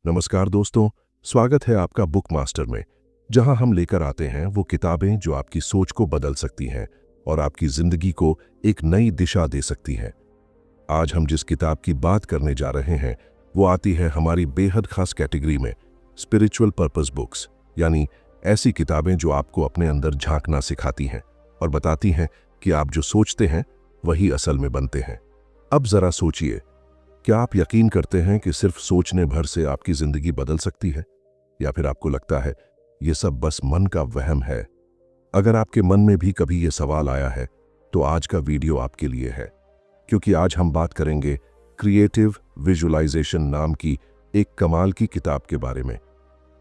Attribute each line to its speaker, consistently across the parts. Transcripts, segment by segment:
Speaker 1: नमस्कार दोस्तों, स्वागत है आपका बुक मास्टर में, जहां हम लेकर आते हैं वो किताबें जो आपकी सोच को बदल सकती हैं और आपकी जिंदगी को एक नई दिशा दे सकती हैं। आज हम जिस किताब की बात करने जा रहे हैं वो आती है हमारी बेहद खास कैटेगरी में, स्पिरिचुअल पर्पस बुक्स, यानी ऐसी किताबें जो आपको अपने अंदर झांकना सिखाती हैं और बताती हैं कि आप जो सोचते हैं वही असल में बनते हैं। अब जरा सोचिए, क्या आप यकीन करते हैं कि सिर्फ सोचने भर से आपकी जिंदगी बदल सकती है, या फिर आपको लगता है ये सब बस मन का वहम है? अगर आपके मन में भी कभी ये सवाल आया है तो आज का वीडियो आपके लिए है, क्योंकि आज हम बात करेंगे क्रिएटिव विजुअलाइजेशन नाम की एक कमाल की किताब के बारे में,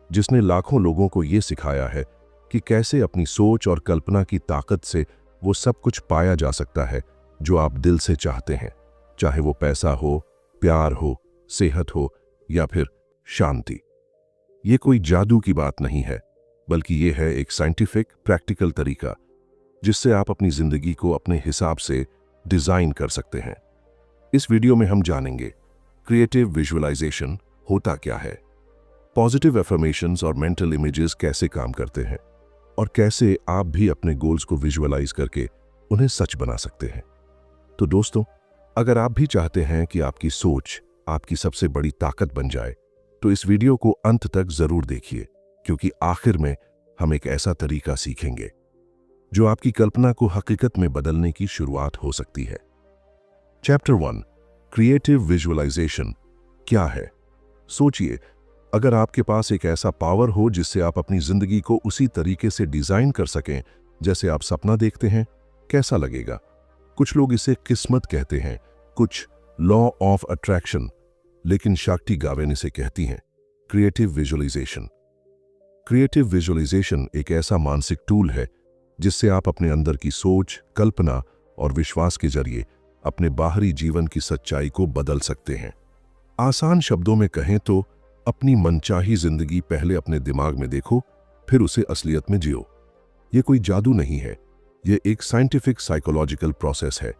Speaker 1: जिसने लाखों लोगों को ये सिखाया है कि कैसे अपनी सोच और कल्पना की ताकत से वो सब कुछ पाया जा सकता है जो आप दिल से चाहते हैं, चाहे वो पैसा हो, प्यार हो, सेहत हो या फिर शांति। ये कोई जादू की बात नहीं है, बल्कि ये है एक साइंटिफिक प्रैक्टिकल तरीका जिससे आप अपनी जिंदगी को अपने हिसाब से डिजाइन कर सकते हैं। इस वीडियो में हम जानेंगे क्रिएटिव विजुअलाइजेशन होता क्या है, पॉजिटिव एफर्मेशंस और मेंटल इमेजेस कैसे काम करते हैं, और कैसे आप भी अपने गोल्स को विजुअलाइज करके उन्हें सच बना सकते हैं। तो दोस्तों, अगर आप भी चाहते हैं कि आपकी सोच आपकी सबसे बड़ी ताकत बन जाए, तो इस वीडियो को अंत तक जरूर देखिए, क्योंकि आखिर में हम एक ऐसा तरीका सीखेंगे जो आपकी कल्पना को हकीकत में बदलने की शुरुआत हो सकती है। चैप्टर 1, क्रिएटिव विजुअलाइजेशन क्या है? सोचिए, अगर आपके पास एक ऐसा पावर हो जिससे आप अपनी जिंदगी को उसी तरीके से डिजाइन कर सकें जैसे आप सपना देखते हैं, कैसा लगेगा? कुछ लोग इसे किस्मत कहते हैं, कुछ लॉ ऑफ अट्रैक्शन, लेकिन शक्ति गावेन इसे कहती हैं क्रिएटिव विजुअलाइजेशन। क्रिएटिव विजुअलाइजेशन एक ऐसा मानसिक टूल है जिससे आप अपने अंदर की सोच, कल्पना और विश्वास के जरिए अपने बाहरी जीवन की सच्चाई को बदल सकते हैं। आसान शब्दों में कहें तो अपनी मनचाही जिंदगी पहले अपने दिमाग में देखो, फिर उसे असलियत में जियो। ये कोई जादू नहीं है, ये एक साइंटिफिक साइकोलॉजिकल प्रोसेस है।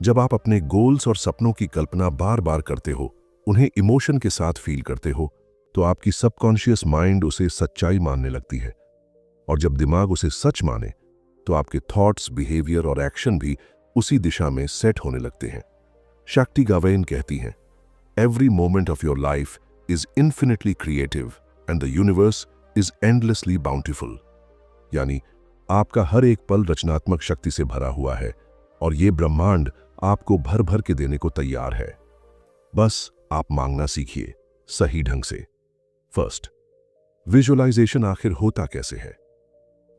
Speaker 1: जब आप अपने गोल्स और सपनों की कल्पना बार बार करते हो, उन्हें इमोशन के साथ फील करते हो, तो आपकी सबकॉन्शियस माइंड उसे सच्चाई मानने लगती है। और जब दिमाग उसे सच माने, तो आपके थॉट्स, बिहेवियर और एक्शन भी उसी दिशा में सेट होने लगते हैं। शक्ति गावेन कहती हैं, every moment of your life is infinitely creative and the universe is endlessly bountiful. यानी आपका हर एक पल रचनात्मक शक्ति से भरा हुआ है और ये ब्रह्मांड आपको भर भर के देने को तैयार है। बस आप मांगना सीखिए सही ढंग से। फर्स्ट, विजुअलाइजेशन आखिर होता कैसे है?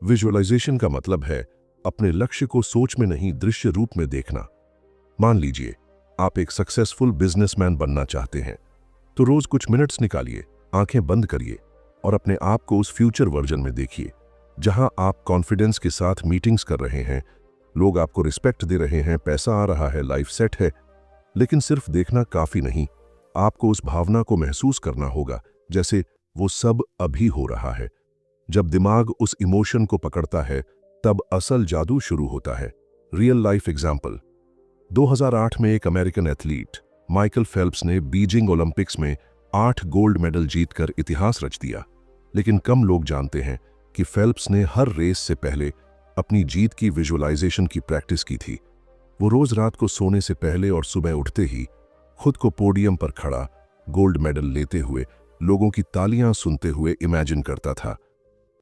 Speaker 1: विजुअलाइजेशन का मतलब है अपने लक्ष्य को सोच में नहीं, दृश्य रूप में देखना। मान लीजिए आप एक सक्सेसफुल बिजनेसमैन बनना चाहते हैं, तो रोज कुछ मिनट्स निकालिए, आंखें बंद करिए और अपने आप को उस फ्यूचर वर्जन में देखिए, जहां आप कॉन्फिडेंस के साथ मीटिंग्स कर रहे हैं, लोग आपको रिस्पेक्ट दे रहे हैं, पैसा आ रहा है, लाइफ सेट है। लेकिन सिर्फ देखना काफी नहीं, आपको उस भावना को महसूस करना होगा जैसे वो सब अभी हो रहा है। जब दिमाग उस इमोशन को पकड़ता है, तब असल जादू शुरू होता है। रियल लाइफ एग्जाम्पल, 2008 में एक अमेरिकन एथलीट माइकल फेल्प्स ने बीजिंग ओलंपिक्स में 8 गोल्ड मेडल जीतकर इतिहास रच दिया। लेकिन कम लोग जानते हैं कि फेल्प्स ने हर रेस से पहले अपनी जीत की विजुअलाइजेशन की प्रैक्टिस की थी। वो रोज रात को सोने से पहले और सुबह उठते ही खुद को पोडियम पर खड़ा, गोल्ड मेडल लेते हुए, लोगों की तालियां सुनते हुए इमेजिन करता था।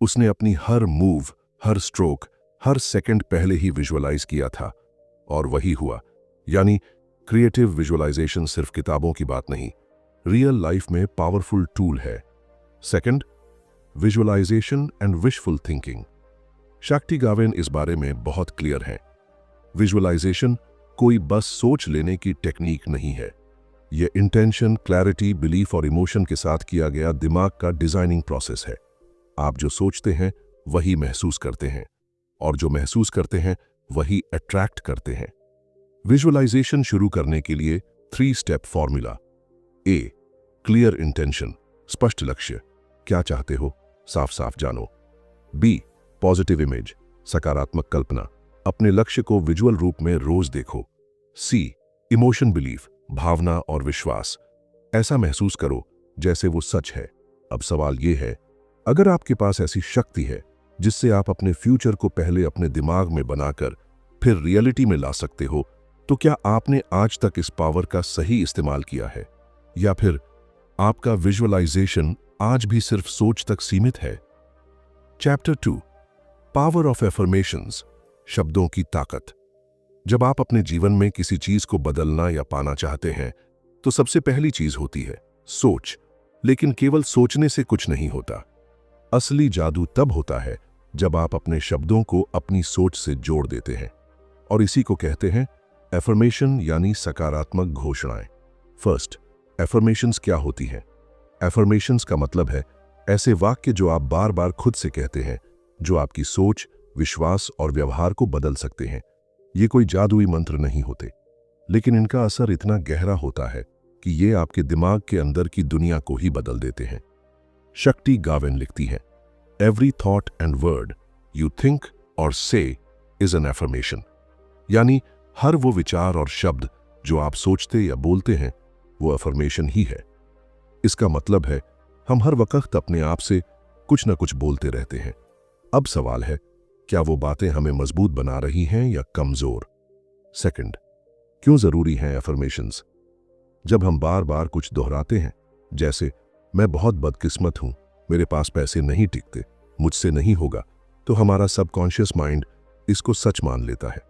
Speaker 1: उसने अपनी हर मूव, हर स्ट्रोक, हर सेकंड पहले ही विजुअलाइज किया था, और वही हुआ। यानी क्रिएटिव विजुअलाइजेशन सिर्फ किताबों की बात नहीं, रियल लाइफ में पावरफुल टूल है। Second, visualisation and wishful thinking. Shakti Gawain इस बारे में बहुत क्लियर है। विजुअलाइजेशन कोई बस सोच लेने की टेक्निक नहीं है, यह इंटेंशन, क्लैरिटी, बिलीफ और इमोशन के साथ किया गया दिमाग का डिजाइनिंग प्रोसेस है। आप जो सोचते हैं वही महसूस करते हैं, और जो महसूस करते हैं वही अट्रैक्ट करते हैं। विजुअलाइजेशन शुरू करने के लिए 3 स्टेप फॉर्मूला। ए, क्लियर इंटेंशन, स्पष्ट लक्ष्य, क्या चाहते हो साफ साफ जानो। बी, पॉजिटिव इमेज, सकारात्मक कल्पना, अपने लक्ष्य को विजुअल रूप में रोज देखो। सी, इमोशन बिलीफ, भावना और विश्वास, ऐसा महसूस करो जैसे वो सच है। अब सवाल ये है, अगर आपके पास ऐसी शक्ति है जिससे आप अपने फ्यूचर को पहले अपने दिमाग में बनाकर फिर रियलिटी में ला सकते हो, तो क्या आपने आज तक इस पावर का सही इस्तेमाल किया है, या फिर आपका विजुअलाइजेशन आज भी सिर्फ सोच तक सीमित है? चैप्टर 2, पावर ऑफ एफर्मेशंस, शब्दों की ताकत। जब आप अपने जीवन में किसी चीज को बदलना या पाना चाहते हैं, तो सबसे पहली चीज होती है सोच। लेकिन केवल सोचने से कुछ नहीं होता। असली जादू तब होता है जब आप अपने शब्दों को अपनी सोच से जोड़ देते हैं, और इसी को कहते हैं एफर्मेशन, यानी सकारात्मक घोषणाएं। फर्स्ट, एफर्मेशंस क्या होती हैं? एफर्मेशंस का मतलब है ऐसे वाक्य जो आप बार बार खुद से कहते हैं, जो आपकी सोच, विश्वास और व्यवहार को बदल सकते हैं। ये कोई जादुई मंत्र नहीं होते, लेकिन इनका असर इतना गहरा होता है कि ये आपके दिमाग के अंदर की दुनिया को ही बदल देते हैं। शक्ति गाविन लिखती है, every thought and word you think और से इज एन एफर्मेशन। यानी हर वो विचार और शब्द जो आप सोचते या बोलते हैं, वो एफर्मेशन ही है। इसका मतलब है हम हर वक्त अपने आप से कुछ न कुछ बोलते रहते हैं। अब सवाल है, क्या वो बातें हमें मजबूत बना रही हैं या कमजोर? सेकंड, क्यों जरूरी हैं एफर्मेशंस? जब हम बार बार कुछ दोहराते हैं, जैसे मैं बहुत बदकिस्मत हूं, मेरे पास पैसे नहीं टिकते, मुझसे नहीं होगा, तो हमारा सबकॉन्शियस माइंड इसको सच मान लेता है,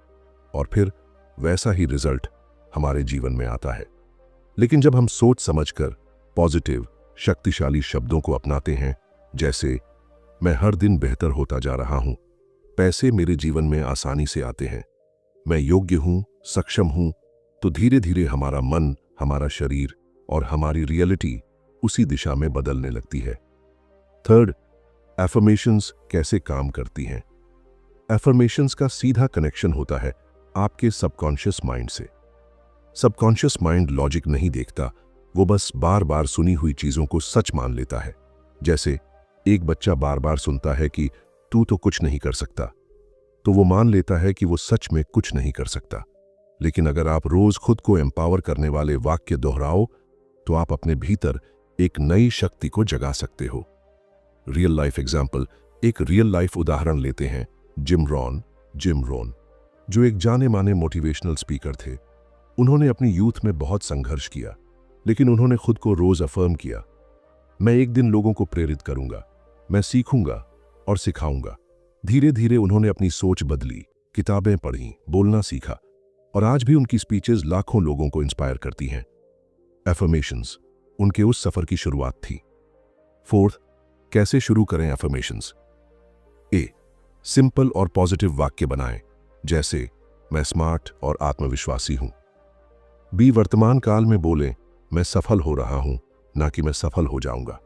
Speaker 1: और फिर वैसा ही रिजल्ट हमारे जीवन में आता है। लेकिन जब हम सोच समझकर पॉजिटिव, शक्तिशाली शब्दों को अपनाते हैं, जैसे मैं हर दिन बेहतर होता जा रहा हूं, पैसे मेरे जीवन में आसानी से आते हैं, मैं योग्य हूं, सक्षम हूं, तो धीरे धीरे हमारा मन, हमारा शरीर और हमारी रियलिटी उसी दिशा में बदलने लगती है। थर्ड, एफर्मेशंस कैसे काम करती हैं? एफर्मेशंस का सीधा कनेक्शन होता है आपके सबकॉन्शियस माइंड से। सबकॉन्शियस माइंड लॉजिक नहीं देखता, वो बस बार बार सुनी हुई चीजों को सच मान लेता है। जैसे एक बच्चा बार बार सुनता है कि तू तो कुछ नहीं कर सकता, तो वो मान लेता है कि वो सच में कुछ नहीं कर सकता। लेकिन अगर आप रोज खुद को एम्पावर करने वाले वाक्य दोहराओ, तो आप अपने भीतर एक नई शक्ति को जगा सकते हो। रियल लाइफ एग्जाम्पल, एक रियल लाइफ उदाहरण लेते हैं, जिम रोन, जो एक जाने माने मोटिवेशनल स्पीकर थे। उन्होंने अपनी यूथ में बहुत संघर्ष किया, लेकिन उन्होंने खुद को रोज अफर्म किया, मैं एक दिन लोगों को प्रेरित करूंगा, मैं सीखूंगा और सिखाऊंगा। धीरे धीरे उन्होंने अपनी सोच बदली, किताबें पढ़ी, बोलना सीखा, और आज भी उनकी स्पीचेस लाखों लोगों को इंस्पायर करती हैं। एफर्मेशंस उनके उस सफर की शुरुआत थी। फोर्थ, कैसे शुरू करें एफर्मेशंस? ए, सिंपल और पॉजिटिव वाक्य बनाएं, जैसे मैं स्मार्ट और आत्मविश्वासी हूं। बी, वर्तमान काल में बोलें, मैं सफल हो रहा हूं, ना कि मैं सफल हो जाऊंगा।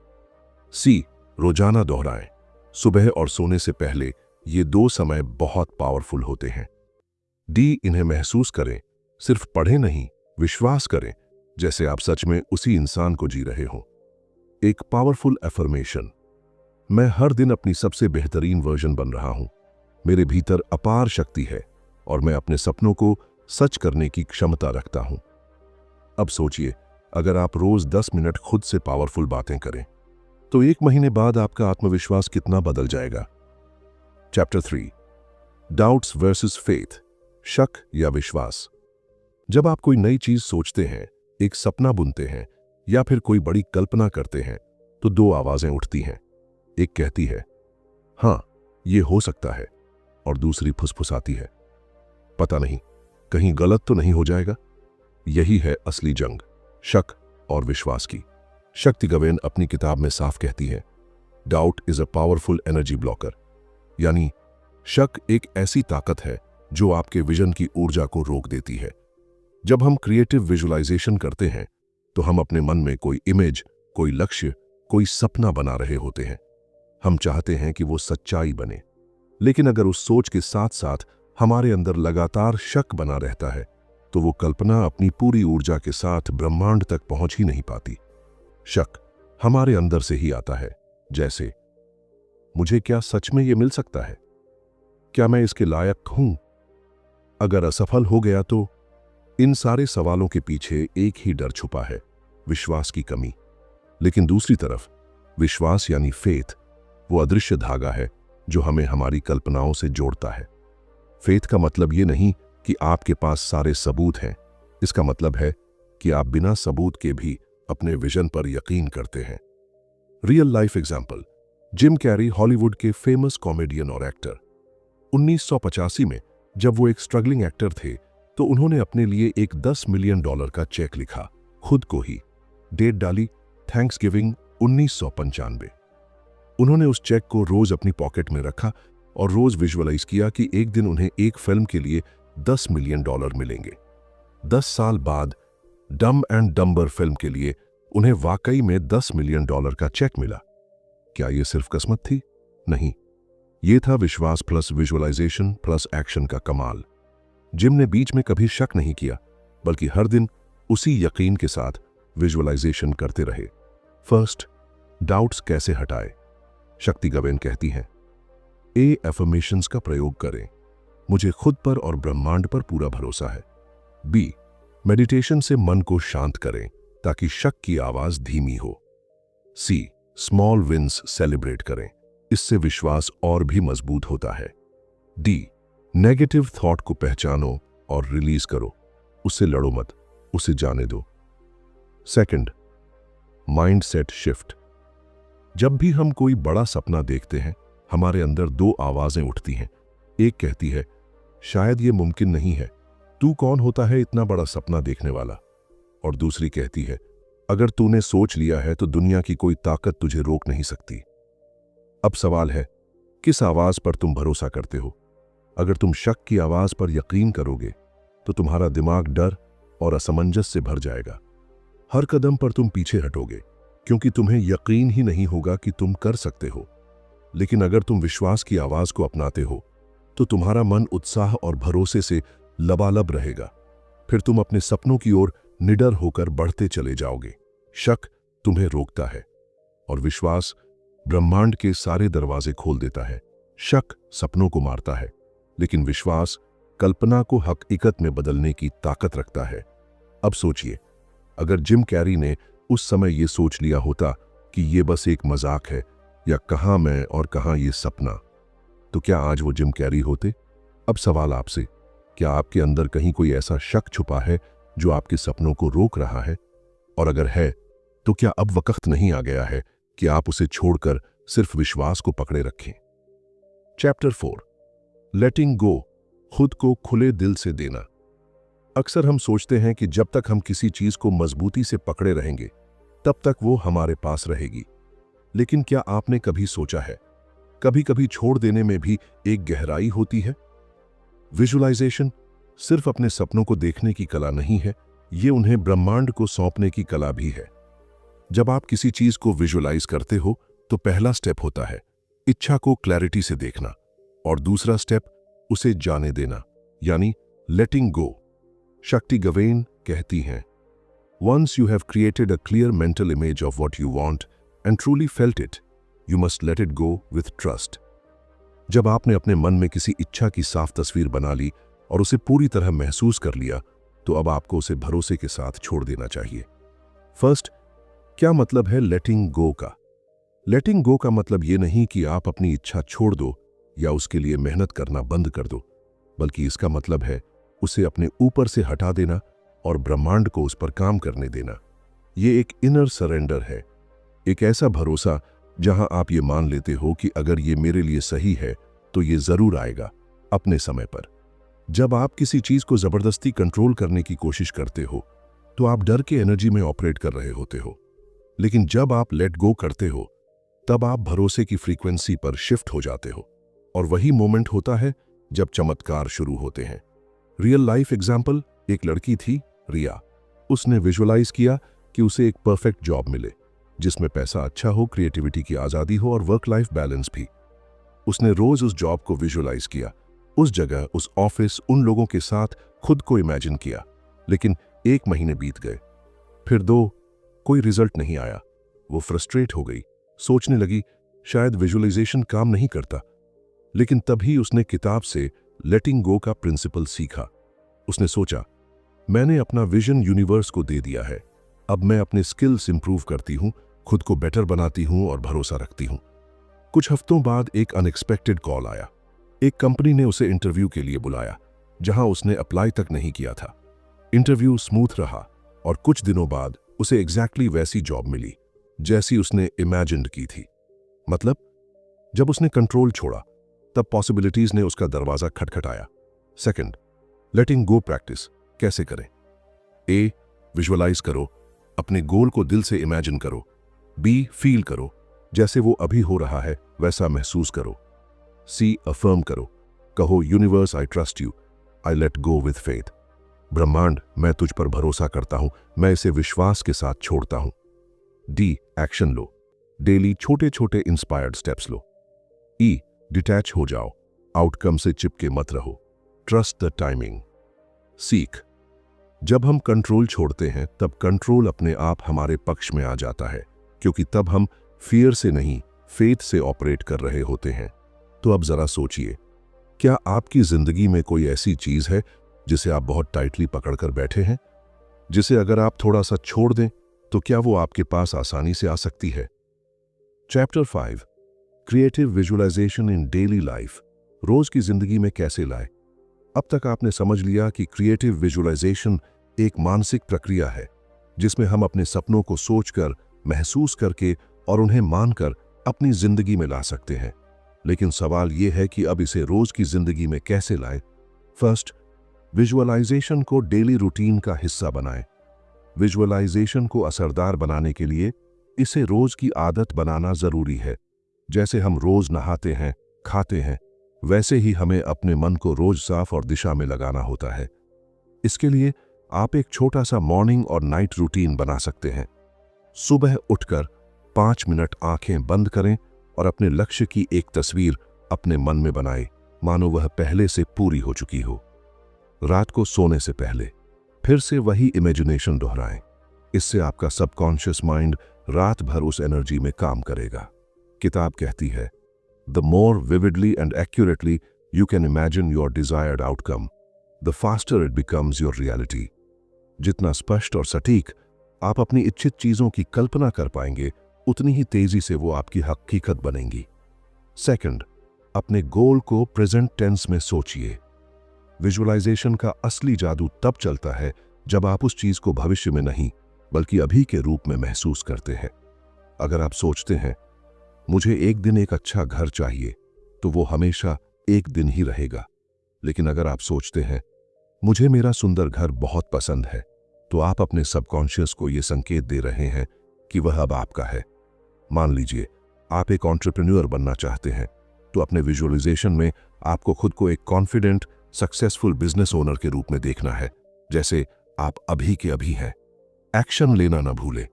Speaker 1: सी, रोजाना दोहराएं, सुबह और सोने से पहले। ये दो समय बहुत पावरफुल होते हैं। डी, इन्हें महसूस करें, सिर्फ पढ़ें नहीं, विश्वास करें, जैसे आप सच में उसी इंसान को जी रहे हों। एक पावरफुल एफर्मेशन, मैं हर दिन अपनी सबसे बेहतरीन वर्जन बन रहा हूं, मेरे भीतर अपार शक्ति है और मैं अपने सपनों को सच करने की क्षमता रखता हूं। अब सोचिए, अगर आप रोज 10 मिनट खुद से पावरफुल बातें करें, तो 1 महीने बाद आपका आत्मविश्वास कितना बदल जाएगा। चैप्टर 3, डाउट्स वर्सेस फेथ, शक या विश्वास। जब आप कोई नई चीज सोचते हैं, एक सपना बुनते हैं या फिर कोई बड़ी कल्पना करते हैं, तो 2 आवाजें उठती हैं। एक कहती है, हां, ये हो सकता है, और दूसरी फुसफुसाती है, पता नहीं, कहीं गलत तो नहीं हो जाएगा। यही है असली जंग, शक और विश्वास की। शक्ति गाविन अपनी किताब में साफ कहती है, doubt is a powerful energy blocker, यानी शक एक ऐसी ताकत है जो आपके विजन की ऊर्जा को रोक देती है। जब हम क्रिएटिव विजुअलाइजेशन करते हैं, तो हम अपने मन में कोई इमेज, कोई लक्ष्य, कोई सपना बना रहे होते हैं। हम चाहते हैं कि वो सच्चाई बने, लेकिन अगर उस सोच के साथ साथ हमारे अंदर लगातार शक बना रहता है, तो वो कल्पना अपनी पूरी ऊर्जा के साथ ब्रह्मांड तक पहुंच ही नहीं पाती। शक हमारे अंदर से ही आता है, जैसे मुझे क्या सच में ये मिल सकता है? क्या मैं इसके लायक हूं? अगर असफल हो गया तो? इन सारे सवालों के पीछे एक ही डर छुपा है, विश्वास की कमी। लेकिन दूसरी तरफ विश्वास यानी फेथ वो अदृश्य धागा है जो हमें हमारी कल्पनाओं से जोड़ता है। फेथ का मतलब ये नहीं कि आपके पास सारे सबूत हैं, इसका मतलब है कि आप बिना सबूत के भी अपने विजन पर यकीन करते हैं। Real life example, Jim Carrey Hollywood के फेमस कॉमेडियन और एक्टर। 1985 में जब वो एक स्ट्रगलिंग एक्टर थे तो उन्होंने अपने लिए एक $10 मिलियन का चेक लिखा, खुद को ही। डेट डाली थैंक्सगिविंग 1995। उन्होंने उस चेक को रोज अपनी पॉकेट में रखा और रोज विजुअलाइज किया कि एक दिन उन्हें एक फिल्म के लिए $10 मिलियन मिलेंगे। 10 साल बाद डम एंड डम्बर फिल्म के लिए उन्हें वाकई में $10 मिलियन का चेक मिला। क्या यह सिर्फ किस्मत थी? नहीं, यह था विश्वास प्लस विजुअलाइजेशन प्लस एक्शन का कमाल। जिम ने बीच में कभी शक नहीं किया, बल्कि हर दिन उसी यकीन के साथ विजुअलाइजेशन करते रहे। फर्स्ट, डाउट्स कैसे हटाए। शक्ति गवेन कहती हैं, एफर्मेशंस का प्रयोग करें, मुझे खुद पर और ब्रह्मांड पर पूरा भरोसा है। बी, मेडिटेशन से मन को शांत करें ताकि शक की आवाज धीमी हो। सी, स्मॉल विंस सेलिब्रेट करें, इससे विश्वास और भी मजबूत होता है। डी, नेगेटिव थॉट को पहचानो और रिलीज करो, उससे लड़ो मत, उसे जाने दो। Second, mindset shift. जब भी हम कोई बड़ा सपना देखते हैं, हमारे अंदर दो आवाजें उठती हैं। एक कहती है, शायद ये मुमकिन नहीं है, तू कौन होता है इतना बड़ा सपना देखने वाला। और दूसरी कहती है, अगर तूने सोच लिया है तो दुनिया की कोई ताकत तुझे रोक नहीं सकती। अब सवाल है, किस आवाज पर तुम भरोसा करते हो? अगर तुम शक की आवाज पर यकीन करोगे तो तुम्हारा दिमाग डर और असमंजस से भर जाएगा। हर कदम पर तुम पीछे हटोगे क्योंकि तुम्हें यकीन ही नहीं होगा कि तुम कर सकते हो। लेकिन अगर तुम विश्वास की आवाज को अपनाते हो तो तुम्हारा मन उत्साह और भरोसे से लबालब रहेगा। फिर तुम अपने सपनों की ओर निडर होकर बढ़ते चले जाओगे। शक तुम्हें रोकता है और विश्वास ब्रह्मांड के सारे दरवाजे खोल देता है। शक सपनों को मारता है, लेकिन विश्वास कल्पना को हकीकत में बदलने की ताकत रखता है। अब सोचिए, अगर जिम कैरी ने उस समय यह सोच लिया होता कि यह बस एक मजाक है या कहां मैं और कहां यह सपना, तो क्या आज वो जिम कैरी होते? अब सवाल आपसे, क्या आपके अंदर कहीं कोई ऐसा शक छुपा है जो आपके सपनों को रोक रहा है? और अगर है, तो क्या अब वक्त नहीं आ गया है कि आप उसे छोड़कर सिर्फ विश्वास को पकड़े रखें? चैप्टर 4, लेटिंग गो, खुद को खुले दिल से देना। अक्सर हम सोचते हैं कि जब तक हम किसी चीज को मजबूती से पकड़े रहेंगे तब तक वो हमारे पास रहेगी। लेकिन क्या आपने कभी सोचा है, कभी कभी छोड़ देने में भी एक गहराई होती है? विजुअलाइजेशन सिर्फ अपने सपनों को देखने की कला नहीं है, ये उन्हें ब्रह्मांड को सौंपने की कला भी है। जब आप किसी चीज को विजुअलाइज करते हो तो पहला स्टेप होता है इच्छा को क्लैरिटी से देखना, और दूसरा स्टेप उसे जाने देना, यानी लेटिंग गो। शक्ति गवेन कहती हैं, once you have created a clear mental image of what you want and truly felt it, you must let it go with trust. जब आपने अपने मन में किसी इच्छा की साफ तस्वीर बना ली और उसे पूरी तरह महसूस कर लिया, तो अब आपको उसे भरोसे के साथ छोड़ देना चाहिए। फर्स्ट, क्या मतलब है लेटिंग गो का? लेटिंग गो का मतलब यह नहीं कि आप अपनी इच्छा छोड़ दो या उसके लिए मेहनत करना बंद कर दो, बल्कि इसका मतलब है उसे अपने ऊपर से हटा देना और ब्रह्मांड को उस पर काम करने देना। यह एक इनर सरेंडर है, एक ऐसा भरोसा जहां आप ये मान लेते हो कि अगर ये मेरे लिए सही है तो ये जरूर आएगा अपने समय पर। जब आप किसी चीज को जबरदस्ती कंट्रोल करने की कोशिश करते हो तो आप डर के एनर्जी में ऑपरेट कर रहे होते हो, लेकिन जब आप लेट गो करते हो तब आप भरोसे की फ्रीक्वेंसी पर शिफ्ट हो जाते हो, और वही मोमेंट होता है जब चमत्कार शुरू होते हैं। रियल लाइफ एग्जाम्पल, एक लड़की थी रिया। उसने विजुअलाइज किया कि उसे एक परफेक्ट जॉब मिले जिसमें पैसा अच्छा हो, क्रिएटिविटी की आजादी हो और वर्क लाइफ बैलेंस भी। उसने रोज उस जॉब को विजुअलाइज किया, उस जगह, उस ऑफिस, उन लोगों के साथ खुद को इमेजिन किया। लेकिन 1 महीने बीत गए, फिर 2, कोई रिजल्ट नहीं आया। वो फ्रस्ट्रेट हो गई, सोचने लगी शायद विजुअलाइजेशन काम नहीं करता। लेकिन तभी उसने किताब से लेटिंग गो का प्रिंसिपल सीखा। उसने सोचा, मैंने अपना विजन यूनिवर्स को दे दिया है, अब मैं अपने स्किल्स इंप्रूव करती हूँ, खुद को बेटर बनाती हूं और भरोसा रखती हूं। कुछ हफ्तों बाद एक अनएक्सपेक्टेड कॉल आया। एक कंपनी ने उसे इंटरव्यू के लिए बुलाया, जहां उसने अप्लाई तक नहीं किया था। इंटरव्यू स्मूथ रहा और कुछ दिनों बाद उसे एग्जैक्टली वैसी जॉब मिली जैसी उसने इमेजिन्ड की थी। मतलब, जब उसने कंट्रोल छोड़ा, तब पॉसिबिलिटीज ने उसका दरवाजा खटखटाया। सेकंड, लेटिंग गो प्रैक्टिस कैसे करें? ए, विजुअलाइज करो, अपने गोल को दिल से इमेजिन करो। बी, फील करो, जैसे वो अभी हो रहा है वैसा महसूस करो। सी, अफर्म करो, कहो universe I trust you, I let go with faith. ब्रह्मांड, मैं तुझ पर भरोसा करता हूं, मैं इसे विश्वास के साथ छोड़ता हूं। डी, एक्शन लो, डेली छोटे छोटे इंस्पायर्ड स्टेप्स लो। ई, डिटैच हो जाओ, आउटकम से चिपके मत रहो, ट्रस्ट द टाइमिंग। सीख, जब हम कंट्रोल छोड़ते हैं तब कंट्रोल अपने आप हमारे पक्ष में आ जाता है, क्योंकि तब हम फियर से नहीं, फेथ से ऑपरेट कर रहे होते हैं। तो अब जरा सोचिए, क्या आपकी जिंदगी में कोई ऐसी चीज है जिसे आप बहुत टाइटली पकड़कर बैठे हैं, जिसे अगर आप थोड़ा सा छोड़ दें तो क्या वो आपके पास आसानी से आ सकती है? चैप्टर 5, क्रिएटिव विजुअलाइजेशन इन डेली लाइफ, रोज की जिंदगी में कैसे लाए। अब तक आपने समझ लिया कि क्रिएटिव विजुअलाइजेशन एक मानसिक प्रक्रिया है जिसमें हम अपने सपनों को सोचकर, महसूस करके और उन्हें मानकर अपनी जिंदगी में ला सकते हैं। लेकिन सवाल यह है कि अब इसे रोज की जिंदगी में कैसे लाएं? फर्स्ट, विजुअलाइजेशन को डेली रूटीन का हिस्सा बनाएं। विजुअलाइजेशन को असरदार बनाने के लिए इसे रोज की आदत बनाना जरूरी है। जैसे हम रोज नहाते हैं, खाते हैं, वैसे ही हमें अपने मन को रोज साफ और दिशा में लगाना होता है। इसके लिए आप एक छोटा सा मॉर्निंग और नाइट रूटीन बना सकते हैं। सुबह उठकर 5 मिनट आंखें बंद करें और अपने लक्ष्य की एक तस्वीर अपने मन में बनाएं, मानो वह पहले से पूरी हो चुकी हो। रात को सोने से पहले फिर से वही इमेजिनेशन दोहराएं। इससे आपका सबकॉन्शियस माइंड रात भर उस एनर्जी में काम करेगा। किताब कहती है, The more vividly and accurately you can imagine your desired outcome, the faster it becomes your reality. जितना स्पष्ट और सटीक आप अपनी इच्छित चीजों की कल्पना कर पाएंगे, उतनी ही तेजी से वो आपकी हकीकत बनेंगी। सेकंड, अपने गोल को प्रेजेंट टेंस में सोचिए। विजुअलाइजेशन का असली जादू तब चलता है जब आप उस चीज को भविष्य में नहीं, बल्कि अभी के रूप में महसूस करते हैं। अगर आप सोचते हैं, मुझे एक दिन एक अच्छा घर चाहिए, तो वो हमेशा एक दिन ही रहेगा। लेकिन अगर आप सोचते हैं, मुझे मेरा सुंदर घर बहुत पसंद है, तो आप अपने सबकॉन्शियस को ये संकेत दे रहे हैं कि वह अब आपका है। मान लीजिए आप एक एंटरप्रेन्योर बनना चाहते हैं, तो अपने विजुअलाइजेशन में आपको खुद को एक कॉन्फिडेंट, सक्सेसफुल बिजनेस ओनर के रूप में देखना है, जैसे आप अभी के अभी हैं। एक्शन लेना न भूलें।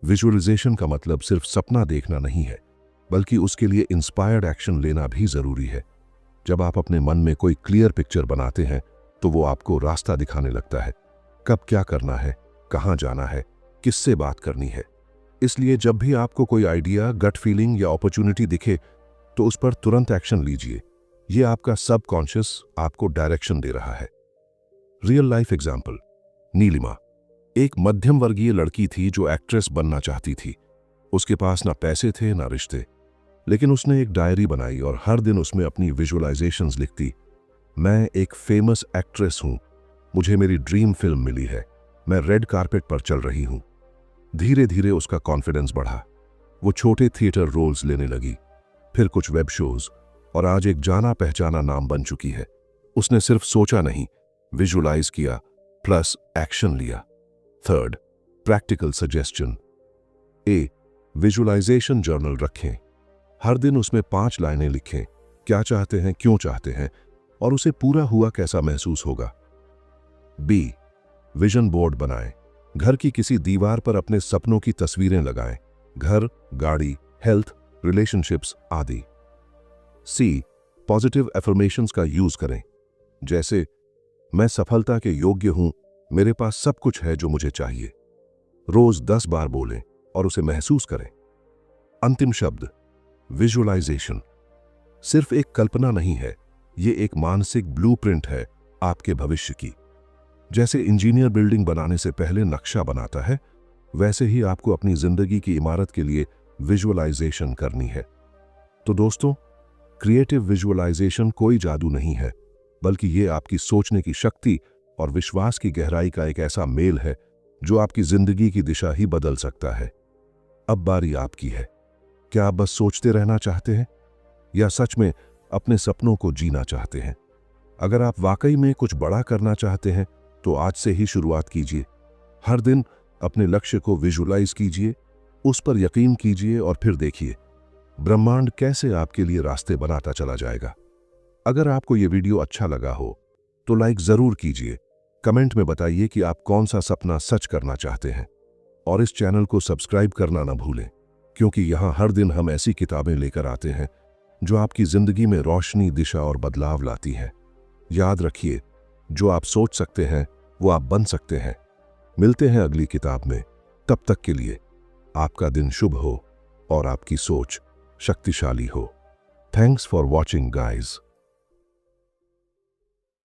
Speaker 1: विजुअलाइजेशन का मतलब सिर्फ सपना देखना नहीं है, बल्कि उसके लिए इंस्पायर्ड एक्शन लेना भी जरूरी है। जब आप अपने मन में कोई क्लियर पिक्चर बनाते हैं, तो वो आपको रास्ता दिखाने लगता है, कब क्या करना है, कहां जाना है, किससे बात करनी है। इसलिए जब भी आपको कोई आइडिया, गट फीलिंग या अपॉर्चुनिटी दिखे, तो उस पर तुरंत एक्शन लीजिए। ये आपका सबकॉन्शियस आपको डायरेक्शन दे रहा है। रियल लाइफ एग्जाम्पल, नीलिमा एक मध्यम वर्गीय लड़की थी जो एक्ट्रेस बनना चाहती थी। उसके पास ना पैसे थे ना रिश्ते, लेकिन उसने एक डायरी बनाई और हर दिन उसमें अपनी विजुअलाइजेशंस लिखती। मैं एक फेमस एक्ट्रेस हूं, मुझे मेरी ड्रीम फिल्म मिली है, मैं रेड कारपेट पर चल रही हूं। धीरे धीरे उसका कॉन्फिडेंस बढ़ा। वो छोटे थिएटर रोल्स लेने लगी, फिर कुछ वेब शोज, और आज एक जाना पहचाना नाम बन चुकी है। उसने सिर्फ सोचा नहीं, विजुअलाइज किया प्लस एक्शन लिया। Third, practical suggestion. A, visualisation journal रखें। हर दिन उसमें 5 लाइनें लिखें, क्या चाहते हैं, क्यों चाहते हैं, और उसे पूरा हुआ कैसा महसूस होगा। बी, विजन बोर्ड बनाएं। घर की किसी दीवार पर अपने सपनों की तस्वीरें लगाएं, घर, गाड़ी, हेल्थ, रिलेशनशिप्स आदि। सी, पॉजिटिव एफर्मेशंस का यूज करें, जैसे मैं सफलता के योग्य हूं, मेरे पास सब कुछ है जो मुझे चाहिए। रोज 10 बार बोलें और उसे महसूस करें। अंतिम शब्द, विजुअलाइजेशन सिर्फ एक कल्पना नहीं है, ये एक मानसिक ब्लूप्रिंट है आपके भविष्य की। जैसे इंजीनियर बिल्डिंग बनाने से पहले नक्शा बनाता है, वैसे ही आपको अपनी जिंदगी की इमारत के लिए विजुअलाइजेशन करनी है। तो दोस्तों, क्रिएटिव विजुअलाइजेशन कोई जादू नहीं है, बल्कि ये आपकी सोचने की शक्ति और विश्वास की गहराई का एक ऐसा मेल है जो आपकी जिंदगी की दिशा ही बदल सकता है। अब बारी आपकी है। क्या आप बस सोचते रहना चाहते हैं या सच में अपने सपनों को जीना चाहते हैं? अगर आप वाकई में कुछ बड़ा करना चाहते हैं तो आज से ही शुरुआत कीजिए। हर दिन अपने लक्ष्य को विजुअलाइज कीजिए, उस पर यकीन कीजिए और फिर देखिए ब्रह्मांड कैसे आपके लिए रास्ते बनाता चला जाएगा। अगर आपको ये वीडियो अच्छा लगा हो तो लाइक जरूर कीजिए। कमेंट में बताइए कि आप कौन सा सपना सच करना चाहते हैं और इस चैनल को सब्सक्राइब करना ना भूलें, क्योंकि यहाँ हर दिन हम ऐसी किताबें लेकर आते हैं जो आपकी जिंदगी में रोशनी, दिशा और बदलाव लाती हैं। याद रखिए, जो आप सोच सकते हैं वो आप बन सकते हैं। मिलते हैं अगली किताब में। तब तक के लिए आपका दिन शुभ हो और आपकी सोच शक्तिशाली हो। Thanks for watching guys.